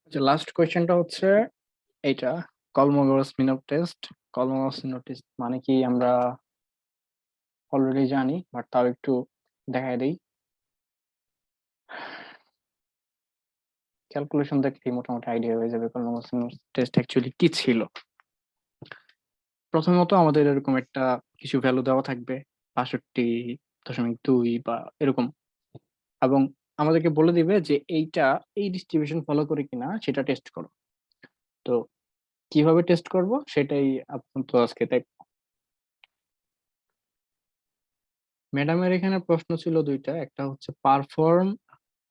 আচ্ছা, লাস্ট কোয়েশ্চেনটা হচ্ছে এইটা, কলমোগস মিনপ টেস্ট। কলমোগস মিনপ টেস্ট মানে কি আমরা অলরেডি জানি, বাট তাও একটু দেখাই দিই। ক্যালকুলেশন দেখলেই মোটামুটি আইডিয়া হয়ে যাবে কলমোগস মিনপ টেস্ট অ্যাকচুয়ালি কি ছিল। প্রথমত আমাদের এরকম একটা কিছু ভ্যালু দেওয়া থাকবে, 62.2 বা এরকম, এবং আমাদেরকে বলে দিবে যে এইটা এই ডিস্ট্রিবিউশন ফলো করে কিনা সেটা টেস্ট করো। তো কিভাবে টেস্ট করব সেটাই আপাতত আজকে দেখব। ম্যাডামের এখানে প্রশ্ন ছিল দুইটা, একটা হচ্ছে পারফর্ম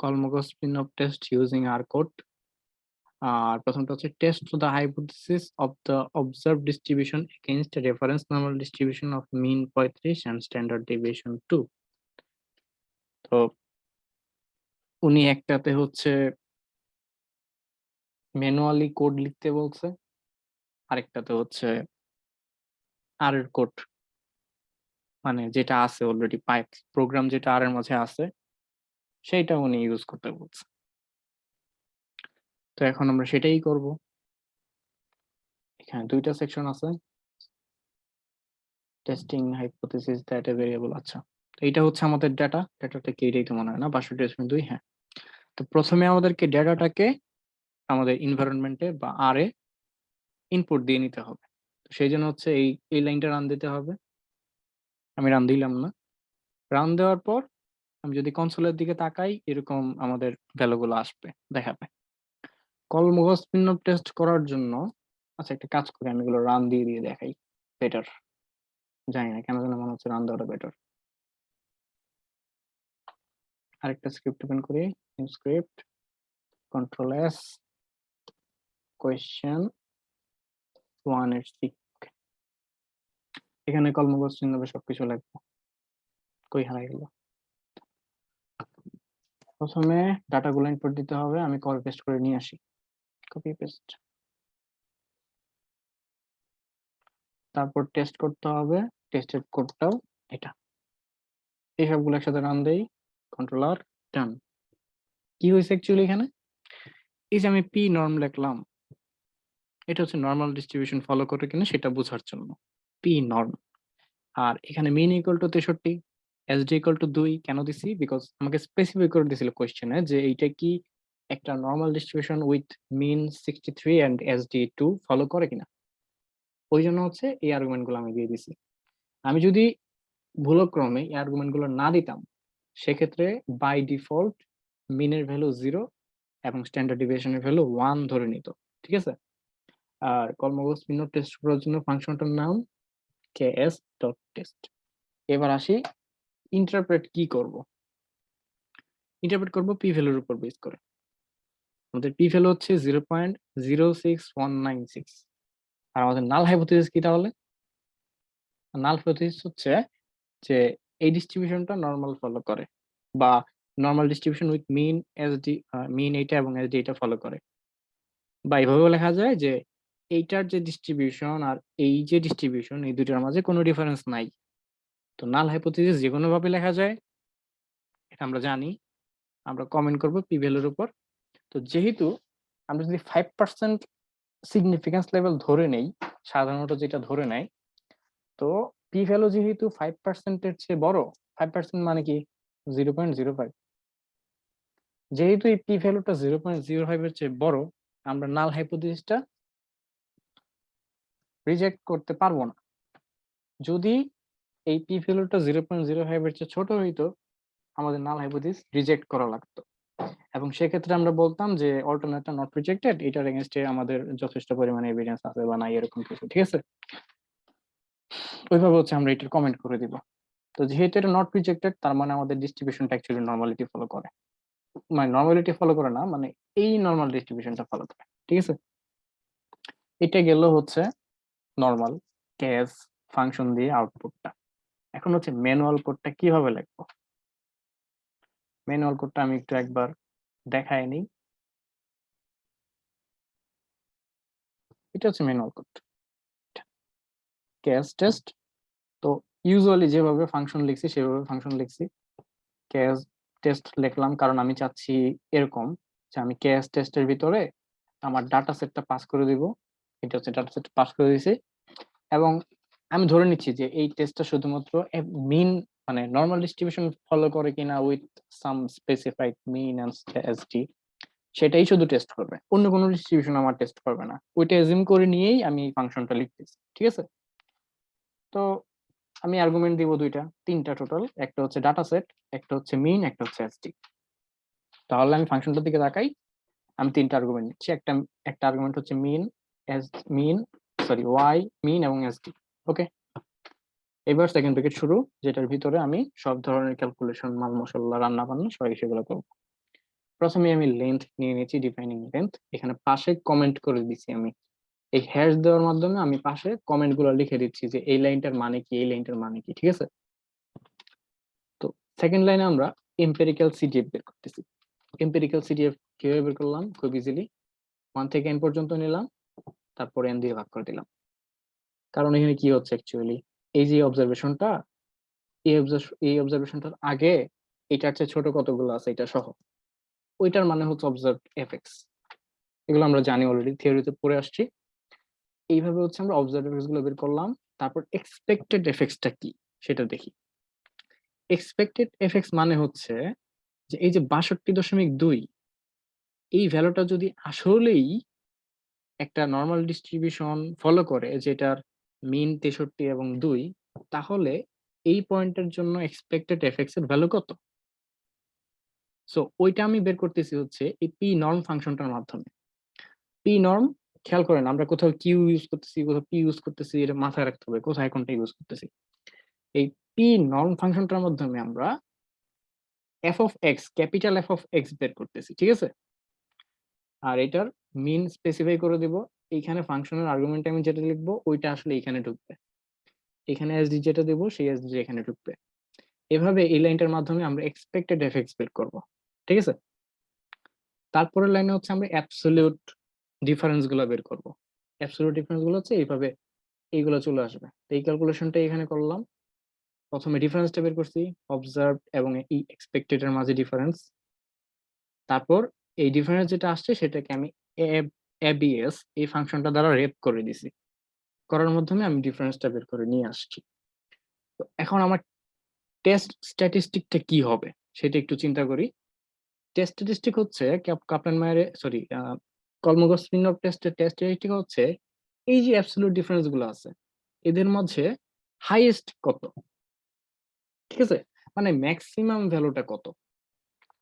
কলমোগস স্পিন-অফ টেস্ট ইউজিং আর কোড, আর প্রথমটা হচ্ছে test the hypothesis of the observe distribution against reference normal distribution of mean 35 and standard deviation 2। তো উনি একটাতে হচ্ছে ম্যানুয়ালি কোড লিখতে বলছে, আরেকটাতে হচ্ছে আর এর কোড, মানে যেটা আছে অলরেডি পাইপ প্রোগ্রাম যেটা আর এর মাঝে আছে সেইটা উনি ইউজ করতে বলছে। তো এখন আমরা সেটাই করব। এখানে দুইটা সেকশন আছে, testing hypothesis that a variable. আচ্ছা, তো এইটা হচ্ছে আমাদের ডাটাটা কি, এটাই তো মনে হয় না, 62.2। হ্যাঁ, তো প্রথমে আমাদেরকে ডাটাটাকে আমাদের এনভায়রনমেন্টে বা আর এ ইনপুট দিয়ে নিতে হবে। তো সেই জন্য হচ্ছে এই এই লাইনটা রান দিতে হবে। আমি রান দিলাম না, রান দেওয়ার পর আমি যদি কনসোলের দিকে তাকাই এরকম আমাদের ভ্যালুগুলো আসবে, দেখাবে। কলমোগস স্পিন-অফ টেস্ট করার জন্য, আচ্ছা একটা কাজ করি, আমি এগুলো রান দিয়ে দিয়ে দেখাই, বেটার। জানি না কেন যেন মনে হচ্ছে রান দেওয়াটা বেটার। আরেকটা স্ক্রিপ্ট ওপেন করি, new script, control S, question 1 এখানে কলমোগস চিহ্নবে সবকিছু লাগবে। কই হারাই গেল? প্রথমে ডাটাগুলো ইনপুট দিতে হবে, আমি কপি পেস্ট করে নিয়ে আসি, কপি পেস্ট। তারপর টেস্ট করতে হবে, টেস্টের কোডটাও এটা। এই সবগুলো একসাথে রান দেই, কন্ট্রোলার ডান। কি হয়েছে অ্যাকচুয়ালি এখানে, এই যে আমি পি নর্ম লিখলাম, এটা হচ্ছে নর্মাল ডিস্ট্রিবিউশন ফলো করে কিনা সেটা বোঝার জন্য পি নর্ম। আর এখানে mean equal to 63, SD equal to 2 কেন দিছি, বিকজ আমাকে স্পেসিফাই করে দিয়েছিল কোয়েশ্চেনে যে এইটা কি একটা normal distribution with mean 63 and SD 2 follow করে কিনা, ওই জন্য হচ্ছে এই আর্গুমেন্ট গুলো আমি দিয়ে দিছি। আমি যদি ভুলক্রমে এই আর্গুমেন্ট গুলো না দিতাম, সেক্ষেত্রে বাই ডিফল্ট মিনের ভ্যালু 0 এবং স্ট্যান্ডার্ড ডিভিয়েশনের ভ্যালু 1 ধরে নিত। ঠিক আছে। আর কলমোগস মিন টেস্ট করার জন্য ফাংশনটার নাম ks.test। এবার আসি ইন্টারপ্রেট কি করব। ইন্টারপ্রেট করব পি ভ্যালুর উপর বেস করে। আমাদের পি ভ্যালু হচ্ছে 0.06196, আর আমাদের নাল হাইপোথিসিস কি তাহলে? নাল হাইপোথিসিস হচ্ছে যে এই ডিস্ট্রিবিউশনটা নর্মাল ফলো করে, বা normal distribution with mean SD, mean এইটা এবং এসডি এটা ফলো করে। বা এইভাবেও লেখা যায় যে এইটার যে ডিস্ট্রিবিউশন আর এই যে ডিস্ট্রিবিউশন, এই দুইটার মাঝে কোনো ডিফারেন্স নাই। তো নাল হাইপোথিসিস যে কোনো ভাবে লেখা যায়, এটা আমরা জানি। আমরা কমেন্ট করব পি ভ্যালুর উপর। তো যেহেতু আমরা যদি 5% সিগনিফিকেন্স লেভেল ধরে নেই, সাধারণত যেটা ধরে নেয়, তো পি ভ্যালু যেহেতু 5%-এর চেয়ে বড়, 5% মানে কি 0.05, যেহেতু এই পি ভ্যালুটা 0.05 এর চেয়ে বড়, আমরা নাল হাইপোথিসিসটা রিজেক্ট করতে পারবো না। যদি এই পি ভ্যালুটা 0.05 এর চেয়ে ছোট হইতো, আমাদের নাল হাইপোথিসিস রিজেক্ট করা লাগতো, এবং সেক্ষেত্রে আমরা বলতাম যে অল্টারনেটটা নট রিজেক্টেড, এটার এগেইনস্টে আমাদের যথেষ্ট পরিমাণে এভিডেন্স আছে বা নাই, এরকম কিছু। ঠিক আছে, ওইভাবে হচ্ছে আমরা এটার কমেন্ট করে দিব। তো যেহেতু এটা নট রিজেক্টেড, তার মানে আমাদের ডিস্ট্রিবিউশনটা অ্যাকচুয়ালি নর্মালিটি ফলো করে, মানে নর্মালিটি ফলো করে না, মানে এই নর্মাল ডিস্ট্রিবিউশনটা ফলো করে। ঠিক আছে, এটা গেল হচ্ছে নর্মাল কেস ফাংশন দিয়ে আউটপুটটা। এখন হচ্ছে ম্যানুয়াল কোডটা কিভাবে লিখবো। ম্যানুয়াল কোডটা আমি একটু একবার দেখায় নিই। এটা হচ্ছে ম্যানুয়াল কোড, কেস টেস্ট। তো ইউজুয়ালি যেভাবে ফাংশন লিখছি সেভাবে ফাংশন লিখছি, কেস টেস্ট লিখলাম কারণ আমি চাচ্ছি এরকম যে আমি কেস টেস্টের ভিতরে আমার ডাটা সেটটা পাস করে দিব। এটা হচ্ছে ডাটা সেট পাস করে দিয়েছি, এবং আমি ধরে নিচ্ছি যে এই টেস্টটা শুধুমাত্র মিন মানে নর্মাল ডিস্ট্রিবিউশন ফলো করে কিনা with some specified mean and SD, সেটাই শুধু টেস্ট করবে, অন্য কোনো ডিস্ট্রিবিউশন আমার টেস্ট করবে না। ওইটা এজিউম করে নিয়েই আমি ফাংশনটা লিখতেছি, ঠিক আছে? তো আমি আর্গুমেন্ট দিব তিনটা টোটাল, একটা হচ্ছে ডাটা সেট, একটা হচ্ছে মিন, একটা হচ্ছে এসডি। তাহলে আমি ফাংশনটার দিকে তাকাই, আমি তিনটা আর্গুমেন্ট নিচ্ছি। একটা একটা আর্গুমেন্ট হচ্ছে মিন, এস মিন, সরি ওয়াই মিন এবং এসডি। ওকে, এবার সেকেন্ড ব্র্যাকেট শুরু, যেটার ভিতরে আমি সব ধরনের ক্যালকুলেশন, মাল মশলা, রান্না বান্না সবাই সেগুলো করবো। প্রথমে আমি লেন্থ নিয়ে নিয়েছি, ডিফাইনিং লেন্থ। এখানে পাশে কমেন্ট করে দিচ্ছি আমি, এই হ্যাশ দেওয়ার মাধ্যমে আমি পাশে কমেন্ট গুলো লিখে দিচ্ছি যে এই লাইনটার মানে কি, এই লাইনটার মানে কি, ঠিক আছে? তো সেকেন্ড লাইনে আমরা এম্পেরিক্যাল সিডিএফ বের করতেছি। এম্পেরিক্যাল সিডিএফ কিভাবে বের করলাম? খুব ইজিলি 1 থেকে n পর্যন্ত নিলাম, তারপর n দিয়ে ভাগ করে দিলাম। কারণ এখানে কি হচ্ছে অ্যাকচুয়ালি, এই যে অবজারভেশনটা, এই অবজারভেশনটার আগে এটার চেয়ে ছোট কতগুলো আছে এটা সহ, ওইটার মানে হচ্ছে অবজার্ভ এফএক্স। এগুলো আমরা জানি, অলরেডি থিওরিতে পড়ে আসছি। এইভাবে হচ্ছে আমরা অবজার্ভ এফএক্স গুলো বের করলাম। তারপর এক্সপেক্টেড এফএক্সটা কি সেটা দেখি। এক্সপেক্টেড এফএক্স মানে হচ্ছে যে এই যে ৬২.২, এই ভ্যালুটা যদি আসলেই একটা নর্মাল ডিস্ট্রিবিউশন ফলো করে, যেটার মিন ৬৩ এবং ২, তাহলে এই পয়েন্টের জন্য এক্সপেক্টেড এফএক্স এর ভ্যালু কত? সো ওইটা আমি বের করতেছি হচ্ছে এই পি নর্ম ফাংশনটার মাধ্যমে। পি নর্ম, খেয়াল করেন আমরা কোথাও কিউ ইউজ করতেছি, কোথাও পি ইউজ করতেছি, এটা মাথায় রাখতে হবে কোথায় কোনটা ইউজ করতেছি। এই পি নর্ম ফাংশনটার মাধ্যমে আমরা F of x, capital F of x বের করতেছি, ঠিক আছে? আর এটার মিন স্পেসিফাই করে দিব। এইখানে ফাংশনের আর্গুমেন্ট আমি যেটা লিখবো ওইটা আসলে এখানে ঢুকবে, এখানে এসডি যেটা দেবো সেই এসডি এখানে ঢুকবে। এভাবে এই লাইনটার মাধ্যমে আমরা এক্সপেক্টেড এফএক্স বের করব, ঠিক আছে? তারপরের লাইনে হচ্ছে আমরা অ্যাবসলিউট ডিফারেন্স গুলো বের করব। অ্যাবসলিউট ডিফারেন্স গুলো হচ্ছে এইভাবে, এইগুলো চলে আসবে। তো এই ক্যালকুলেশনটা এখানে করলাম। প্রথমে ডিফারেন্সটা বের করছি, অবজার্ভ এবং এই এক্সপেক্টেড এর মাঝে ডিফারেন্স। তারপর এই ডিফারেন্স যেটা আসছে সেটাকে আমি এবিএস এই ফাংশনটা দ্বারা রেপ করে দিছি, করার মাধ্যমে আমি ডিফারেন্সটা বের করে নিয়ে আসছি। তো এখন আমার টেস্ট স্ট্যাটিস্টিকটা কি হবে সেটা একটু চিন্তা করি। টেস্ট স্ট্যাটিস্টিক হচ্ছে কাপলান মায়ের, সরি, কলমোগস-স্মিরনভ টেস্টের টেস্ট স্ট্যাটিস্টিক হচ্ছে এই যে অ্যাবসলিউট ডিফারেন্স গুলো আছে এদের মাঝে হাইয়েস্ট কত, ঠিক আছে? মানে ম্যাক্সিমাম ভ্যালুটা কত,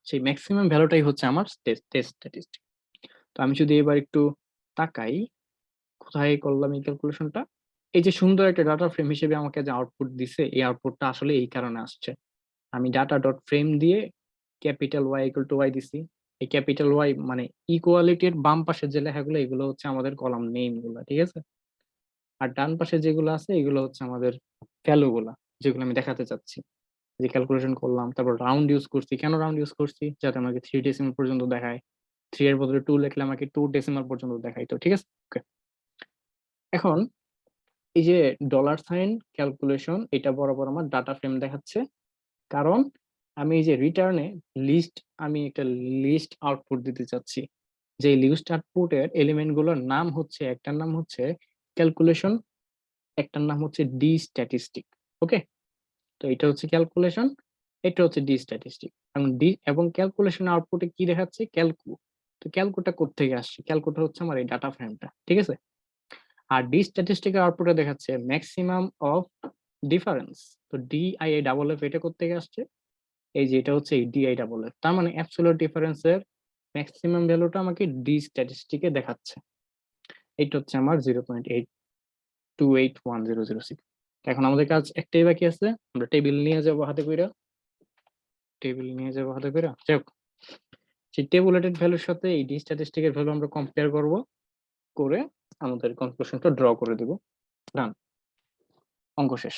সেই ম্যাক্সিমাম ভ্যালুটাই হচ্ছে আমার টেস্ট স্ট্যাটিস্টিক। তো আমি যদি এবার একটু তাকাই কোথায় করলাম এই ক্যালকুলেশনটা, এই যে সুন্দর একটা ডাটা ফ্রেম হিসেবে আমাকে যে আউটপুট দিছে, এই আউটপুটটা আসলে এই কারণে আসছে, আমি ডাটা ডট ফ্রেম দিয়ে capital Y equal to Y দিছি। এই ক্যাপিটাল ওয়াই মানে ইকুয়ালিটির বাম পাশে যে লেখাগুলো এগুলো হচ্ছে আমাদের কলাম নেম গুলা, ঠিক আছে? আর ডান পাশে যেগুলো আছে এগুলো হচ্ছে আমাদের ভ্যালু গুলা, যেগুলো আমি দেখাতে চাচ্ছি, যে ক্যালকুলেশন করলাম। তারপর রাউন্ড ইউজ করছি, কেন রাউন্ড ইউজ করছি? যাতে আমাকে 3 ডেসিমাল পর্যন্ত দেখায়। 3 এর বদলে 2 লিখলে আমাকে 2 ডেসিমাল পর্যন্ত দেখাই। তো ঠিক আছে, ওকে। এখন এই যে ডলার সাইন ক্যালকুলেশন, এটা বরাবর আমার ডাটা ফ্রেম দেখাচ্ছে, কারণ আমি এই যে রিটার্নে লিস্ট, আমি একটা লিস্ট আউটপুট দিতে চাচ্ছি। যে লিস্ট আউটপুটের এলিমেন্ট গুলোর নাম হচ্ছে, একটার নাম হচ্ছে ক্যালকুলেশন, একটার নাম হচ্ছে ডি স্ট্যাটিস্টিক। ওকে, তো এটা হচ্ছে ক্যালকুলেশন, এটা হচ্ছে ডি স্ট্যাটিস্টিক। এবং ডি এবং ক্যালকুলেশন আউটপুটে কি দেখাচ্ছে? ক্যালকু। তো ক্যালকুটা কোত্থেকে আসছে? ক্যালকুটা হচ্ছে আমার এই ডাটা ফ্রেমটা, ঠিক আছে? আর ডি স্ট্যাটিস্টিক আউটপুটে দেখাচ্ছে ম্যাক্সিমাম অফ ডিফারেন্স। তো ডিআইএ ডাবল এফ এটা কোত্থেকে আসছে? এই যে এটা হচ্ছে এই ডিআই ডাবল এফ, তার মানে অ্যাবসলিউট ডিফারেন্সের ম্যাক্সিমাম ভ্যালুটা আমাকে ডি স্ট্যাটিস্টিকে দেখাচ্ছে। এটা হচ্ছে আমার 0.82810006। এখন আমাদের কাজ একটাই বাকি আছে, আমরা টেবিল নিয়ে যাবো হাতে কইরা, টেবিল নিয়ে যাবো হাতে কইরা। যাই হোক, সেই টেবুলেটেড ভ্যালুর সাথে এই ডি স্ট্যাটিস্টিকের ভ্যালু আমরা কম্পেয়ার করব, করে আমাদের কনক্লুশনটা ড্র করে দেব। ডান, অঙ্ক শেষ,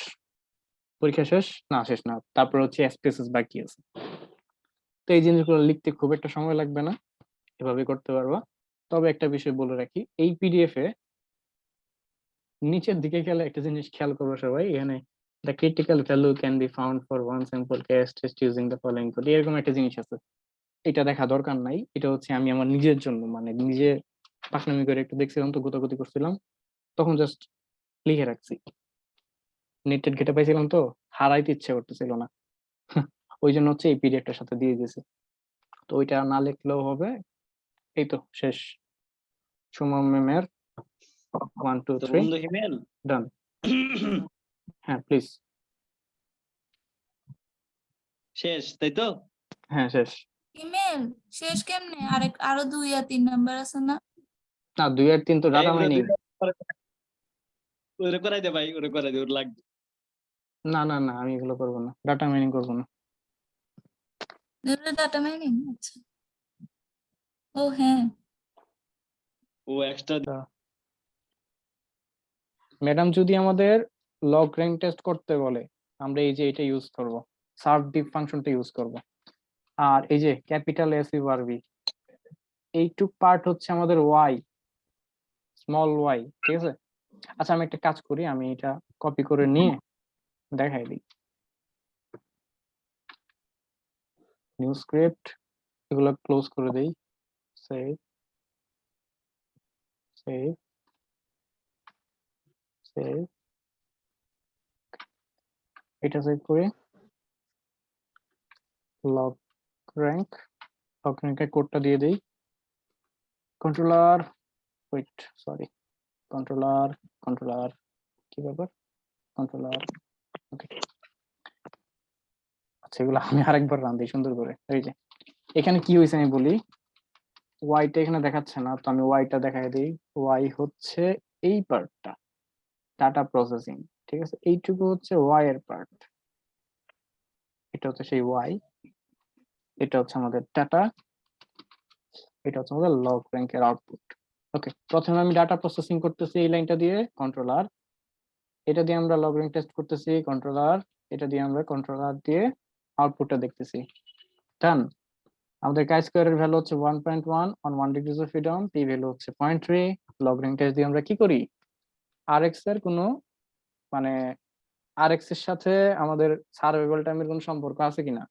পরীক্ষা শেষ, না শেষ না, তারপর হচ্ছে এসপিএসএস বাকি আছে। তো এই জিনিসগুলো লিখতে খুব একটা সময় লাগবে না, এভাবে করতে পারবা। তবে একটা বিষয় বলে রাখি, এই পিডিএফ এ নিচের দিকে গেলে একটা জিনিস খেয়াল করবো সবাই, এখানে the critical value can be found for one sample case test using the following code, এরকম একটা জিনিস আছে। এটা দেখা দরকার নাই, এটা হচ্ছে আমি আমার নিজের জন্য, মানে নিজে পাকনামি করে একটু দেখছিলাম তো, গোতাগুতি করছিলাম, তখন জাস্ট লিখে রাখছি। নেটেড ঘেটে পাইছিলাম তো, হারাইতে ইচ্ছে করতেছিল না। ওই জন্য হচ্ছে এই পিডিএফটার সাথে দিয়ে দিয়েছে। তো ওইটা না লিখলেও হবে। এই তো শেষ। সুমন ম্যামের 1 2 তো 3 বন্ধু হিমেল ডান। হ্যাঁ প্লিজ। শেষ তাই তো? হ্যাঁ শেষ। ইমেল শেষ কেমনে? আরো 2 আর 3 নাম্বার আছে না? না 2 আর 3 তো ডাটা মাইনিং। ওরে করাই দে ভাই, ওরে করাই দে, ওর লাগবে। না না না, আমি এগুলো করবো না, ডাটা মাইনিং করবো না। ডাটা মাইনিং, আচ্ছা। ও হ্যাঁ, ও এক্সট্রা ম্যাডাম যদি আমাদের লগ র্যাঙ্ক টেস্ট করতে বলে, আমরা এই যে এটা ইউজ করব, সার্ভ ডিপ ফাংশনটা ইউজ করব। আর এই যে capital S U R V, এইটুক পার্ট হচ্ছে আমাদের ওয়াই, স্মল ওয়াই, ঠিক আছে। আচ্ছা আমি একটা কাজ করি, আমি এটা কপি করে নিয়ে দেখাই দিই। নিউ স্ক্রিপ্ট, এগুলো ক্লোজ করে দেই, সেভ সেভ সেভ, এটা সেভ করে লগ র্যাঙ্ক, লগ র্যাঙ্কের কোডটা দিয়ে দেই। Controller, wait sorry, controller controller কি ব্যাপার, কন্ট্রোলার, ওকে। আচ্ছা এগুলো আমি আরেকবার রান দিই সুন্দর করে। এই যে এখানে কি হয়েছে আমি বলি, ওয়াইটা এখানে দেখাচ্ছে না, তো আমি ওয়াইটা দেখাই দিই। ওয়াই হচ্ছে এই পার্টটা, ডাটা প্রসেসিং, ঠিক আছে। এইটুকু হচ্ছে ওয়াই এর পার্ট, এটা হচ্ছে সেই ওয়াই, এটা হচ্ছে আমাদের ডাটা, এটা হচ্ছে আমাদের লগ র্যাঙ্কের আউটপুট। ওকে, প্রথমে আমি ডাটা প্রসেসিং করতেছি এই লাইনটা দিয়ে কন্ট্রোলার, এটা দিয়ে আমরা লগ র্যাঙ্ক টেস্ট করতেছি কন্ট্রোলার, এটা দিয়ে আমরা কন্ট্রোলার দিয়ে আউটপুটটা দেখতেছি। ডান। আমাদের কাই স্কোয়ারের ভ্যালু হচ্ছে 1.1 on 1 degrees of freedom, P value হচ্ছে 0.3। লগ র্যাঙ্ক টেস্ট দিয়ে আমরা কি করি, আরএক্স এর কোনো মানে আরএক্স এর সাথে আমাদের সার্ভাইভাল টাইমের কোনো সম্পর্ক আছে কিনা।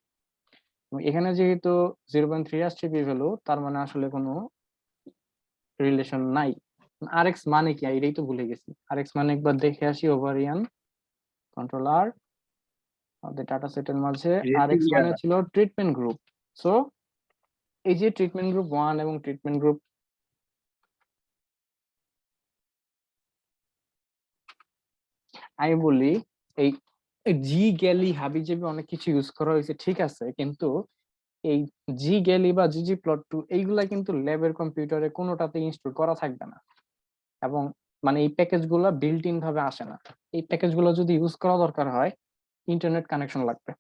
এখানে যেহেতু 0.3 আসছে পি ভ্যালু, তার মানে আসলে কোনো রিলেশন নাই। আরএক্স মানে কি, এটাই তো ভুলে গেছি। আরএক্স মানে একবার দেখে আসি, ওভারিয়ান কন্ট্রোলার আমাদের ডাটা সেটের মাঝে আরএক্স মানে ছিল ট্রিটমেন্ট গ্রুপ। সো এই যে ট্রিটমেন্ট গ্রুপ 1 এবং ট্রিটমেন্ট গ্রুপ, আমি বলি এই জি গ্যালি হাবি জাবি অনেক কিছু ইউজ করা হয়েছে, ঠিক আছে, কিন্তু এই জি গ্যালি বা জিজি প্লট টু এইগুলা কিন্তু ল্যাবের কম্পিউটারে কোনোটাতে ইনস্টল করা থাকবে না, এবং মানে এই প্যাকেজ গুলো বিল্ট ইন ভাবে আসে না। এই প্যাকেজ গুলো যদি ইউজ করা দরকার হয়, ইন্টারনেট কানেকশন লাগবে।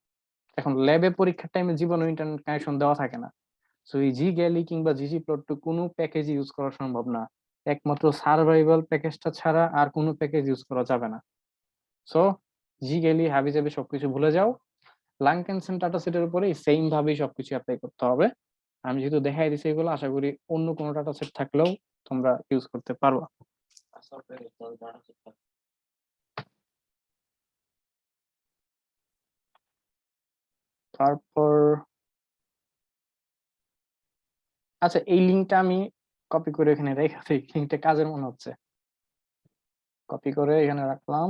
এখন ল্যাবে পরীক্ষার টাইমে জীবনে ইন্টারনেট কানেকশন দেওয়া থাকে না। সো এই জি গ্যালি কিংবা জিজি প্লট টু কোনো প্যাকেজ ইউজ করা সম্ভব না, একমাত্র সার্ভাইভাল প্যাকেজটা ছাড়া আর কোনো প্যাকেজ ইউজ করা যাবে না। সো জি গ্যালি হাবি জাবি সবকিছু ভুলে যাও, লাংকেনসেন ডাটা সেটের উপরে সেম ভাবেই সবকিছু অ্যাপ্লাই করতে হবে। আমি যেহেতু দেখাই দিছি এগুলো, আশা করি অন্য কোনো ডাটা সেট থাকলেও তোমরা ইউজ করতে পারবা। তারপর আচ্ছা এই লিঙ্কটা আমি কপি করে এখানে রেখেছি, লিঙ্কটা কাজের মনে হচ্ছে, কপি করে এখানে রাখলাম,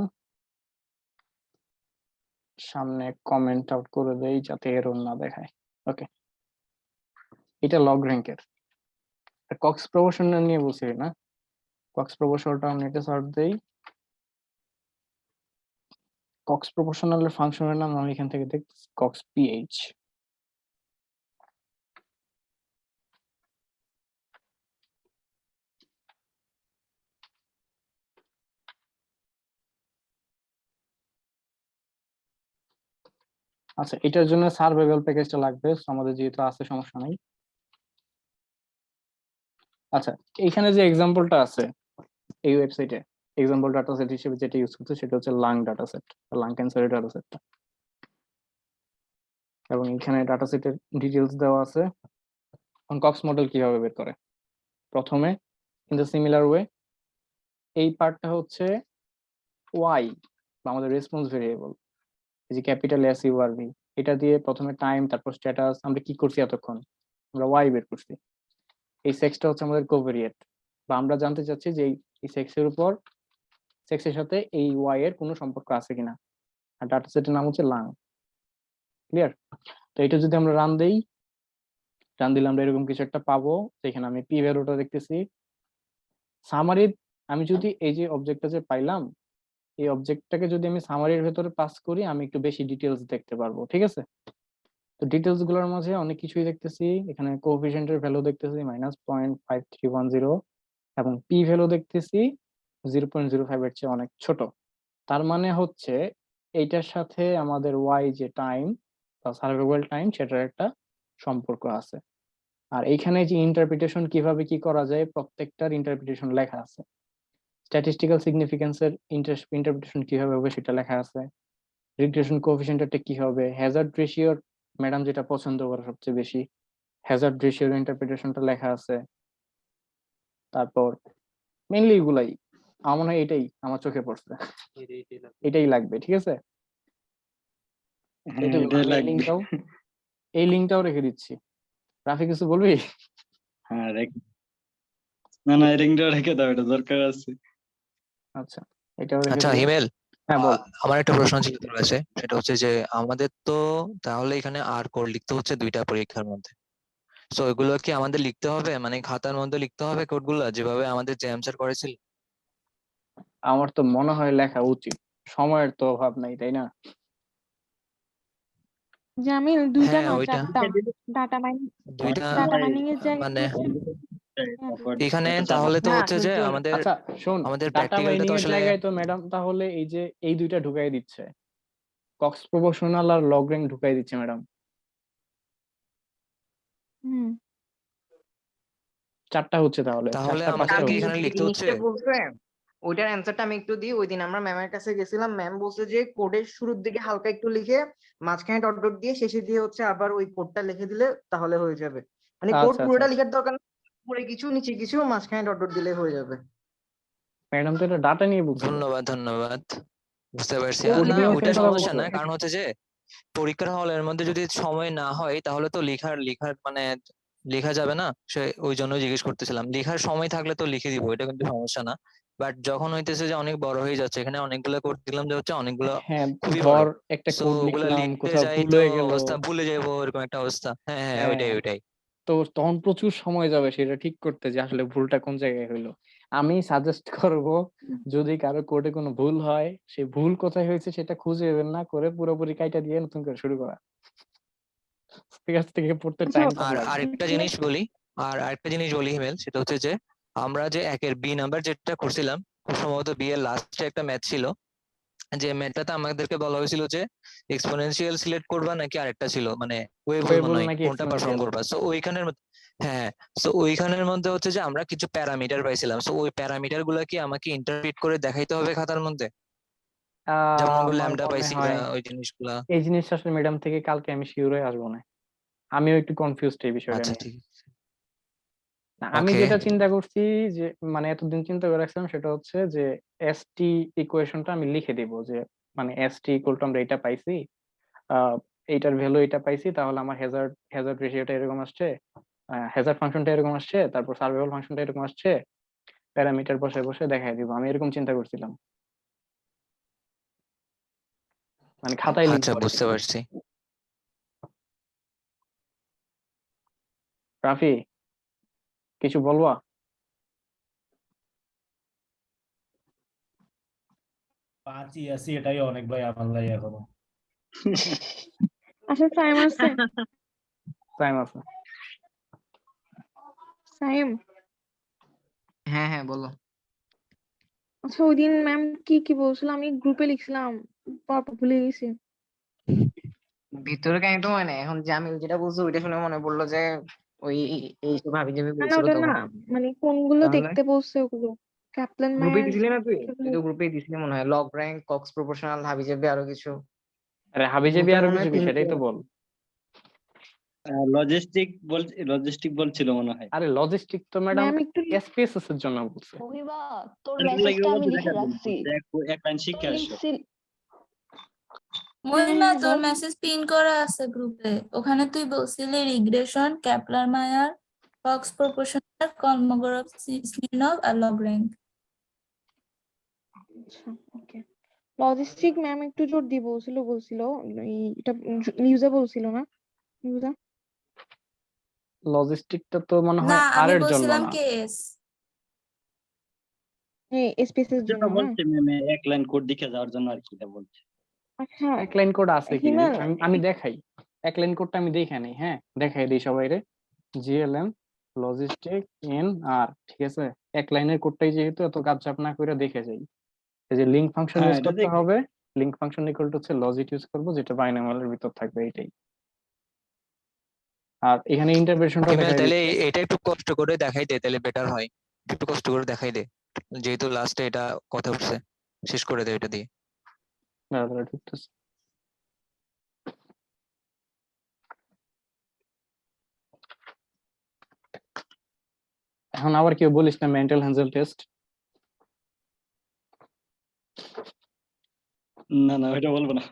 সামনে কমেন্ট আউট করে দেই যাতে এরর না দেখায়। ওকে, এটা লগ র্যাঙ্কের কক্স প্রপোর্শনাল নিয়ে বলছি না, কক্স প্রপোর্শনালটা আমি নেটে সার্চ দেই, কক্স প্রপোর্শনালের ফাংশনের নাম আমি এখান থেকে দেখতেছি কক্স পিএইচ। আচ্ছা এটার জন্য সার্ভাইভাল প্যাকেজটা লাগবে, আমাদের যেহেতু আছে সমস্যা নাই। আচ্ছা এখানে যে এক্সাম্পলটা আছে এই ওয়েবসাইটে, এক্সাম্পল ডাটা সেট হিসেবে যেটা ইউজ করছে সেটা হচ্ছে লাং ডাটা সেট, লাং ক্যান্সারের ডাটা সেটটা, এবং এখানে ডাটা সেটের ডিটেলস দেওয়া আছে। কক্স মডেল কিভাবে বের করে, প্রথমে ইন দ্য সিমিলার ওয়ে এই পার্টটা হচ্ছে ওয়াই বা আমাদের রেসপন্স ভেরিয়েবল, এই যে capital S U R V, এটা দিয়ে প্রথমে টাইম, তারপর স্ট্যাটাস, আমরা কি করছি এতক্ষণ, আমরা ওয়াই বের করছি। এই সেক্সটা হচ্ছে আমাদের কোভেরিয়েট, বা আমরা জানতে চাচ্ছি যে এই সেক্স এর উপর সেক্স এর সাথে এই ওয়াই এর কোনো সম্পর্ক আছে কিনা। আর ডাটা সেটের নাম হচ্ছে লাং। ক্লিয়ার? তো এটা যদি আমরা রান দিই, রান দিলে আমরা এরকম কিছু একটা পাবো, যেখানে আমি পি ভ্যালুটা দেখতেছি। সামারি আমি যদি এই যে অবজেক্টটা যে পাইলাম, এই অবজেক্টটাকে যদি আমি সামারির ভেতরে পাস করি, আমি একটু বেশি ডিটেলস দেখতে পারবো। ঠিক আছে? তো ডিটেলস গুলোর মাঝে অনেক কিছুই দেখতেছি। এখানে কোএফিসিয়েন্টের ভ্যালু দেখতেছি -0.5310 এবং পি ভ্যালু দেখতেছি 0.05 এর চেয়ে অনেক ছোট। তার মানে হচ্ছে এইটার সাথে আমাদের ওয়াই যে টাইম বা সার্ভাইভাল টাইম, সেটার একটা সম্পর্ক আছে। আর এইখানে যে ইন্টারপ্রিটেশন কিভাবে কি করা যায়, প্রত্যেকটার ইন্টারপ্রিটেশন লেখা আছে। স্ট্যাটিস্টিক্যাল সিগনিফিকেন্সের ইন্টারপ্রিটেশন কিভাবে হবে সেটা লেখা আছে। রিগ্রেশন কোএফিসিয়েন্টটা কি হবে, হ্যাজার্ড রেশিওর ম্যাডাম যেটা পছন্দ করে সবচেয়ে বেশি, হ্যাজার্ড রেশিওর ইন্টারপ্রিটেশনটা লেখা আছে। তারপর মেইনলি এগুলাই, আমার মনে হয় এটাই আমার চোখে পড়ছে, এটাই লাগবে। ঠিক আছে? হ্যাঁ, এইটুকু। এটাই আমি লাগবে। এই লিঙ্কটাও রেখে দিচ্ছি। রাফি কিছু বলবি? হ্যাঁ, না রিংটা রেখে দাও, এটা দরকার আছে। আচ্ছা, এটাও রেখে আচ্ছা দিলাম। হিমেল, হ্যাঁ বল। আমার একটা প্রশ্ন ছিল তোর কাছে। সেটা হচ্ছে যে আমাদের তো তাহলে এখানে আর কোড লিখতে হচ্ছে 2টা পরীক্ষার মধ্যে। সো এগুলো কি আমাদের লিখতে হবে, মানে খাতার মধ্যে লিখতে হবে কোডগুলো যেভাবে আমাদের যে অ্যান্সার করেছিল? আমার তো মনে হয় লেখা উচিত, সময়ের তো অভাব নাই, তাই না? জামিল দুইটা হ্যাঁ না ওইটা, চারটা ডাটা মাইনিং। দুইটা ডাটা মাইনিং এর জায়গায় মানে তারপর এখানে এটা চালাও। তাহলে তো না হচ্ছে যে দুইজন। আমাদের আচ্ছা শোন, আমাদের ডাটা প্র্যাকটিক্যালটা মাইনিং তো এর আসলে জায়গায় তো ম্যাডাম তাহলে এই যে এই দুইটা ঢুকাই দিচ্ছে, কক্স প্রপোর্শনাল আর লগ র্যাঙ্ক ঢুকাই দিচ্ছে ম্যাডাম। হুম। চারটা হচ্ছে তাহলে, তাহলে চারটা আমাদের পাঁচটা কি হচ্ছে। এখানে যে লিখতে হচ্ছে? জিনিসটা বলছে ওইটার অ্যান্সারটা আমি একটু দিই। ওই দিন আমরা ম্যামের কাছে গেছিলাম, ম্যাম বলছে যে কোডের শুরুর দিকে হালকা একটু লিখে মাঝখানে ডট ডট দিয়ে শেষে দিয়ে হচ্ছে আবার ওই কোডটা লিখে দিলে তাহলে হয়ে যাবে। মানে কোড আচ্ছা আচ্ছা পুরোটা আচ্ছা, লিখার দরকার নেই, উপরে কিছু নিচে কিছু মাঝখানে ডট ডট দিলে হয়ে যাবে। ম্যাডাম তো এটা ডাটা নিয়ে বলছিল। ধন্যবাদ ধন্যবাদ, বুঝতে পারছি। কোড না নিয়েও ওইটা সেম কথা সমস্যা বলছো? না, কারণ হচ্ছে যে পরীক্ষার হলের মধ্যে যদি সময় না হয় তাহলে তো লেখার লেখার মানে লেখা যাবে না। সে ওই জন্য জিজ্ঞেস করতেছিলাম, লেখার সময় থাকলে তো লিখে দিব, এটা কিন্তু সমস্যা না। বাট যখন হইতেছে যে অনেক বড় হয়ে যাচ্ছে, এখানে অনেকগুলো কোড দিলাম যে হচ্ছে অনেকগুলো হ্যাঁ, খুবই বড়, ধর একটা সো কোড ওগুলা লিখলাম, লিখতে কোথাও যাই ভুল তো হয়ে গেল। অবস্থা ভুলে যাবো, এরকম একটা অবস্থা। হ্যাঁ হ্যাঁ হ্যাঁ, হ্যাঁ, ওইটাই। তো তখন প্রচুর সময় যাবে সেটা ঠিক করতে, যে আসলে ভুলটা কোন জায়গায় হইলো। আমি সাজেস্ট করব, যদি কারো কোডে কোনো ভুল হয়, সেই ভুল কোথায় হয়েছে সেটা খুঁজে বের না করে পুরোপুরি কাইটা দিয়ে নতুন করে শুরু করা। ঠিক আছে, থেকে পড়তে আচ্ছা, টাইম কম আর লাগবে। আরেকটা জিনিস বলি, হিমেল, সেটা হচ্ছে যে আমরা যে একের বি নাম্বার যেটা করছিলাম, খুব সম্ভবত বি এর লাস্টে একটা ম্যাথ ছিল, যে ম্যাথটাতে আমাদেরকে বলা হয়েছিল যে এক্সপোনেনশিয়াল সিলেক্ট করবা নাকি আরেকটা ছিল মানে ওয়েভল ওয়েবল মনে হয়, নাকি কোনটা পারফর্ম এক্সপোনেনশিয়াল? করবা। সো ওইখানের হ্যাঁ, সো ওইখানের মধ্যে হচ্ছে যে আমরা কিছু প্যারামিটার পাইছিলাম। সো ওই প্যারামিটার গুলা কি আমাকে ইন্টারপ্রিট করে দেখাইতে হবে খাতার মধ্যে, যেমন আমার ল্যামডা মনে পাইছি হয় ওই জিনিসগুলা? এই জিনিসটা আসলে ম্যাডাম থেকে কালকে আমি শিওর হয়ে আসবো না, আমিও একটু কনফিউজড এই বিষয়টা আচ্ছা নিয়ে। ঠিক, না, আমি ওকে। যেটা চিন্তা করছি, যে মানে এতদিন চিন্তা করে রাখছিলাম, সেটা হচ্ছে যে এসটি ইকুয়েশনটা আমি লিখে দিব, যে মানে এসটি ইকুয়াল টু আমরা এটা পাইছি, আহ এইটার ভ্যালু এটা পাইছি, তাহলে আমার হ্যাজার্ড হ্যাজার্ড রেশিওটা এরকম আসছে, হ্যাজার্ড ফাংশনটা এরকম আসছে, তারপর সার্ভাইভাল ফাংশনটা এরকম আসছে, প্যারামিটার বসে বসে দেখাই দিব। আমি এরকম চিন্তা করছিলাম, মানে খাতায় আচ্ছা লিখবো আর কি। বুঝতে পারছি। রাফি, কিছু বলবা? পাঁচই আছি, এটাই অনেক ভাই আমার লাই এখনো। আচ্ছা টাইম আছে? টাইম আছে। টাইম। হ্যাঁ হ্যাঁ বলো। আচ্ছা ওই দিন ম্যাম কি কি বলছিল, আমি গ্রুপে লিখছিলাম, পরপর ভুলে গেছি। ভিতরে কাহিনী তো মানে এখন জামিল যেটা বলছো ওইটা শুনে মনে পড়লো যে ওই এই সব ভাবি যাবি না না বলছিল ওটা না, তখন। মানে কোনগুলো তাহলে দেখতে বলছে ওগুলো। ক্যাপলান গ্রুপে মায়ার দিছিলি না তুই? তুই তো গ্রুপে দিছিলি মনে হয়, লগ র্যাঙ্ক, কক্স প্রপোর্শনাল, হাবি যাবি আরো কিছু। আরে হাবিজাবি গ্রুপে আরো মনে কিছু হয় কি, তিনটে। সেটাই তো বল। লজিস্টিক বলছিল মনে হয়। আরে লজিস্টিক তো ম্যাডাম ম্যাম একটু এসপিএসএস এর জন্য বলছে। মহিবা, তোর এর লাগি মেসেজটা আমি বলছে লিখে দেখার জন্য, রাখছি। এক লাইন তুই শিখে আসো। লিখছিস? মহিমা, তোর বল। মেসেজ পিন করা আছে গ্রুপে, ওখানে তুই বলছিলি রিগ্রেশন, ক্যাপলার মায়ার Cox proportional, Kolmogorov, Smirnov আর Lagrange। আচ্ছা ওকে। লজিস্টিক ম্যাম একটু জোর দিয়ে বলছিল এটা নিউজে বলছিল না নিউজে লজিস্টিকটা তো মনে না হয় আর আমি এর জন্য বলছিলাম না। কেএস। এসপিএসএস যেটা জন্য না? বলছি ম্যামে এক লাইন কোড লিখে যাওয়ার জন্য আর কি এটা বলছি। আচ্ছা এক লাইন কোড আছে কি? হিমেল আমি দেখাই। এক লাইন কোডটা আমি দেখে নেই, হ্যাঁ দেখাই দিই সবাইরে। জিএলএম লজিস্টিক এন আর, ঠিক আছে? এক লাইনের কোডটাই যেহেতু এত গাপঝাপ না করে দেখে যাই। এই যে লিঙ্ক ফাংশন হ্যাঁ ইউজ এটা করতে দেখি। হবে। লিঙ্ক ফাংশন ইকুয়াল টু হচ্ছে লজিক ইউজ করব, যেটা বাইনামালের ভিতর থাকবে এইটাই। আর এখানে ইন্টারপ্রিটেশনটা হিমেল দেখাই তাহলে দিচ্ছে। এটা একটু কষ্ট করে দেখাই দে, তাহলে বেটার হয়। একটু কষ্ট করে দেখাই দে, যেহেতু লাস্টে এটা কথা উঠছে, শেষ করে দে এটা দিয়ে। দাঁড়া ঢুকতেছে। এখন আবার কেউ বলিস না মেন্টাল হ্যান্ডেল টেস্ট। না না ওইটা বলবো না।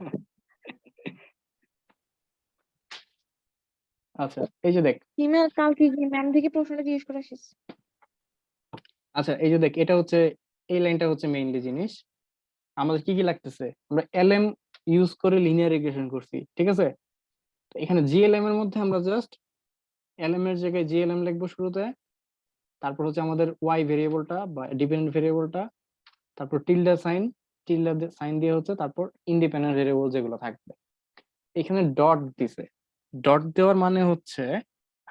আচ্ছা এই যে দেখ, হিমেল কালকে গিয়ে ম্যাম থেকে প্রশ্নটা জিজ্ঞেস করে আসিস। আচ্ছা এই যে দেখ, এটা হচ্ছে এই লাইনটা হচ্ছে মেইনলি জিনিস। আমাদের কি কি লাগতেছে? আমরা এলএম ইউজ করে লিনিয়ার রিগ্রেশন করছি, ঠিক আছে? তো এখানে জিএলএম এর মধ্যে আমরা জাস্ট এলএম এর জায়গায় জিএলএম লিখবো শুরুতে। তারপর হচ্ছে আমাদের ওয়াই ভেরিয়েবলটা বা ডিপেন্ডেন্ট ভেরিয়েবলটা, তারপর টিল্ডা সাইন দিয়ে হচ্ছে তারপর ইন্ডিপেন্ডেন্ট ভেরিয়েবল যেগুলো থাকবে। এখানে ডট দিছে। ডট দেওয়ার মানে হচ্ছে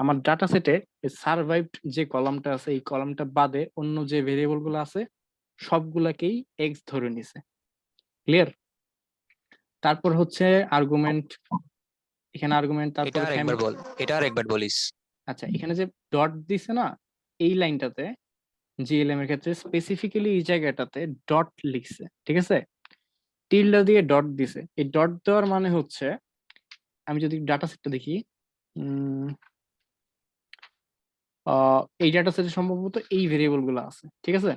আমার ডাটা সেটে সারভাইভড যে কলামটা আছে এই কলামটা বাদে অন্য যে ভেরিয়েবল গুলো আছে সবগুলাকেই এক্স ধরে নিছে। ক্লিয়ার? তারপর হচ্ছে আর্গুমেন্ট, এখানে আর্গুমেন্ট, এটা তারপর আর একবার বল, এটা আর একবার বলিস। আচ্ছা এখানে যে ডট দিছে না এই লাইনটাতে, জিএলএম এর ক্ষেত্রে স্পেসিফিক্যালি এই জায়গাটাতে ডট লিখছে, ঠিক আছে? টিল্ডা দিয়ে ডট দিছে। এই ডট দেওয়ার মানে হচ্ছে আমি যদি ডাটা সেটটা দেখি, এই ডাটা সেটে সম্ভবত এই ভেরিয়েবল গুলো আছে, ঠিক আছে?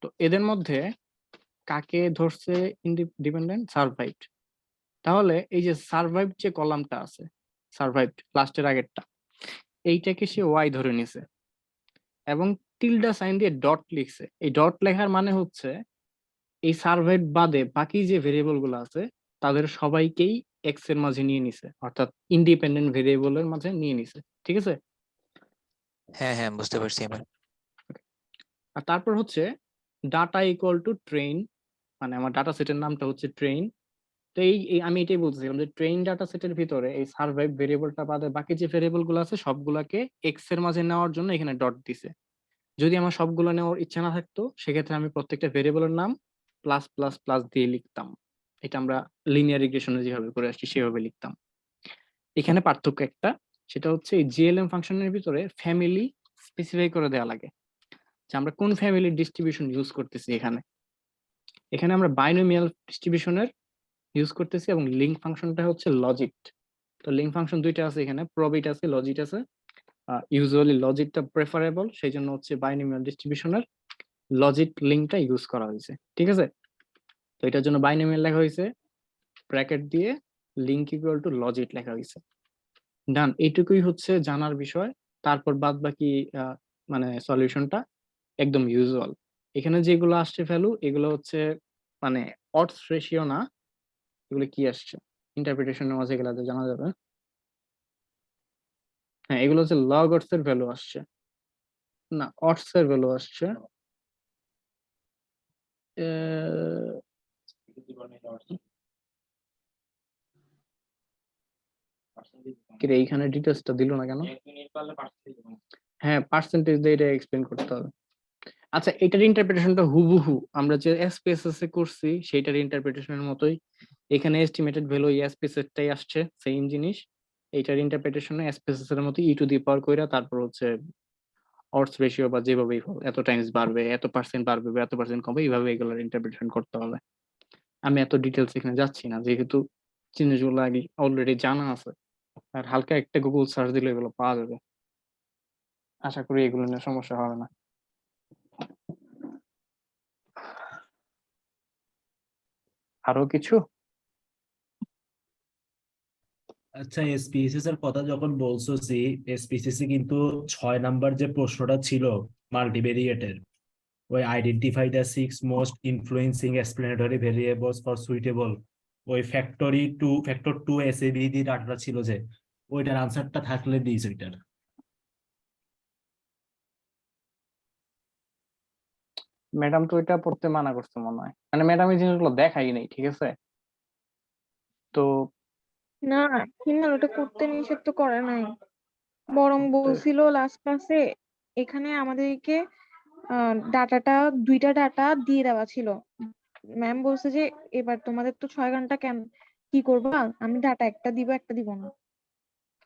তো এদের মধ্যে কাকে ধরছে ইন্ডিপেন্ডেন্ট? সারভাইভড। তাহলে এই যে সারভাইভড যে কলামটা আছে, সারভাইভড লাস্টের আগেরটা, এইটাকে সে ওয়াই ধরে নিছে এবং টিল্ডা সাইন দিয়ে ডট লিখছে। এই ডট লেখার মানে হচ্ছে এই সারভাইভ বাদে বাকি যে ভেরিয়েবল গুলো আছে তাদের সবাইকেই এক্স এর মাঝে নিয়ে নিছে, অর্থাৎ ইন্ডিপেন্ডেন্ট ভেরিয়েবলের মাঝে নিয়ে নিছে, ঠিক আছে? হ্যাঁ হ্যাঁ, বুঝতে পারছি এবার। আর তারপর হচ্ছে ডাটা ইকুয়াল টু ট্রেন, মানে আমার ডাটা সেটের নামটা হচ্ছে ট্রেন। তো আমি এটাই বলতেছিলাম যে ট্রেন ডাটা সেটের ভিতরে এই সারভাইভ ভেরিয়েবলটা বাদে বাকি যে ভেরিয়েবল গুলো আছে সবগুলাকে এক্স এর মাঝে নেওয়ার জন্য এখানে ডট দিছে। যদি আমার সবগুলো নেওয়ার ইচ্ছা না থাকতো সেক্ষেত্রে আমি প্রত্যেকটা ভেরিয়েবলের নাম প্লাস প্লাস প্লাস দিয়ে লিখতাম। এটা আমরা লিনিয়ার রিগ্রেশনে যেভাবে করে আসছি সেভাবে লিখতাম। এখানে পার্থক্য একটা, সেটা হচ্ছে এই জিএলএম ফাংশনের ভিতরে ফ্যামিলি স্পেসিফাই করে দেওয়া লাগে যে আমরা কোন ফ্যামিলির ডিস্ট্রিবিউশন ইউজ করতেছি। এখানে এখানে আমরা বাইনোমিয়াল ডিস্ট্রিবিউশনের ইউজ করতেছি এবং লিঙ্ক ফাংশনটা হচ্ছে লজিট। তো লিঙ্ক ফাংশন দুইটা আছে, এখানে প্রবিট আছে, লজিট আছে। ইউজুয়ালি লজিকটা প্রেফারেবল, সেই জন্য হচ্ছে বাইনোমিয়াল ডিস্ট্রিবিউশনের লজিক লিঙ্কটা ইউজ করা হয়েছে, ঠিক আছে? তো এটার জন্য বাইনোমিয়াল লেখা হয়েছে ব্র্যাকেট দিয়ে, লিঙ্ক ইকুয়াল টু লজিক লেখা হয়েছে। ডান, এইটুকুই হচ্ছে জানার বিষয়। তারপর বাদ বাকি মানে সলিউশনটা একদম ইউজুয়াল। এখানে যেগুলো আসছে ভ্যালু এগুলো হচ্ছে মানে অডস রেশিও না, এগুলো কি আসছে ইন্টারপ্রিটেশনের মাঝে গেলে জানা যাবে। হ্যাঁ এগুলো হচ্ছে লগ অডস এর ভ্যালু আসছে, না অডস এর ভ্যালু আসছে। কিরে এইখানে ডিটেলসটা দিল না কেন? হ্যাঁ পার্সেন্টেজ দিয়ে এটা এক্সপ্লেন করতে হবে। আচ্ছা এটার ইন্টারপ্রিটেশনটা হুবহু আমরা যে এসপিএসএস এ করছি সেইটার ইন্টারপ্রিটেশনের মতোই। এখানে এস্টিমেটেড ভ্যালু এসপিএসএস টাই আসছে, সেম জিনিস। এইটার ইন্টারপ্রিটেশনে এসপিএসএস এর মতো ই টু দি পাওয়ার কইরা তারপর হচ্ছে অডস রেশিও বা যেভাবেই হোক এত টাইমস বাড়বে, এত পার্সেন্ট বাড়বে বা এত পার্সেন্ট কমবে, এইভাবে এগুলোর ইন্টারপ্রিটেশন করতে হবে। আমি এত ডিটেলস এখানে যাচ্ছি না, যেহেতু জিনিসগুলো আগে অলরেডি জানা আছে। আর হালকা একটা গুগল সার্চ দিলে এগুলো পাওয়া যাবে। আশা করি এগুলো নিয়ে সমস্যা হবে না। আরো কিছু? আচ্ছা, এসপিএসসি এর কথা যখন বলছো, এসপিএসসি কিন্তু 6 নাম্বার যে প্রশ্নটা ছিল মাল্টিভেরিয়েটের, ওই identify the 6 most influencing explanatory variables for suitable, ওই ফ্যাক্টর টু এসএবিডি ডাটাটা ছিল যে, ওইটার আনসারটা থাকলে দিস ওইটার। ম্যাডাম তো এটা পড়তে মানা করছে মনে হয়, মানে ম্যাডাম এই জিনিসগুলো দেখাই নাই, ঠিক আছে? তো না, হিমেল ওটা করতে নিষেধ তো করে নাই, বরং বলছিল লাস্ট ক্লাসে এখানে আমাদেরকে ডাটাটা 2টা ডাটা দিয়ে দেওয়া ছিল। ম্যাম বলছে যে এবার তোমাদের তো 6 ঘন্টা, কেন কি করবা, আমি ডাটা একটা দিব একটা দিব না।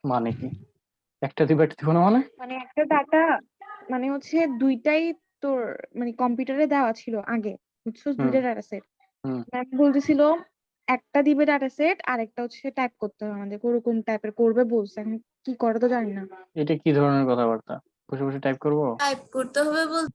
মানে কি একটা দিবে একটা দিব না মানে? মানে একটা ডাটা মানে হচ্ছে 2টাই তোর মানে কম্পিউটারে দেওয়া ছিল আগে, বুঝছো, 2টা ডাটা সেট। হুম। ম্যাম বলতেছিল একটা দিবে ডাটা সেট আর একটা হচ্ছে টাইপ করতে হবে আমাদের, ওরকম টাইপের করবে বলছে, এখন কি করে তো জানি না। এটা কি ধরনের কথাবার্তা? বসে বসে টাইপ করবো? টাইপ করতে হবে বল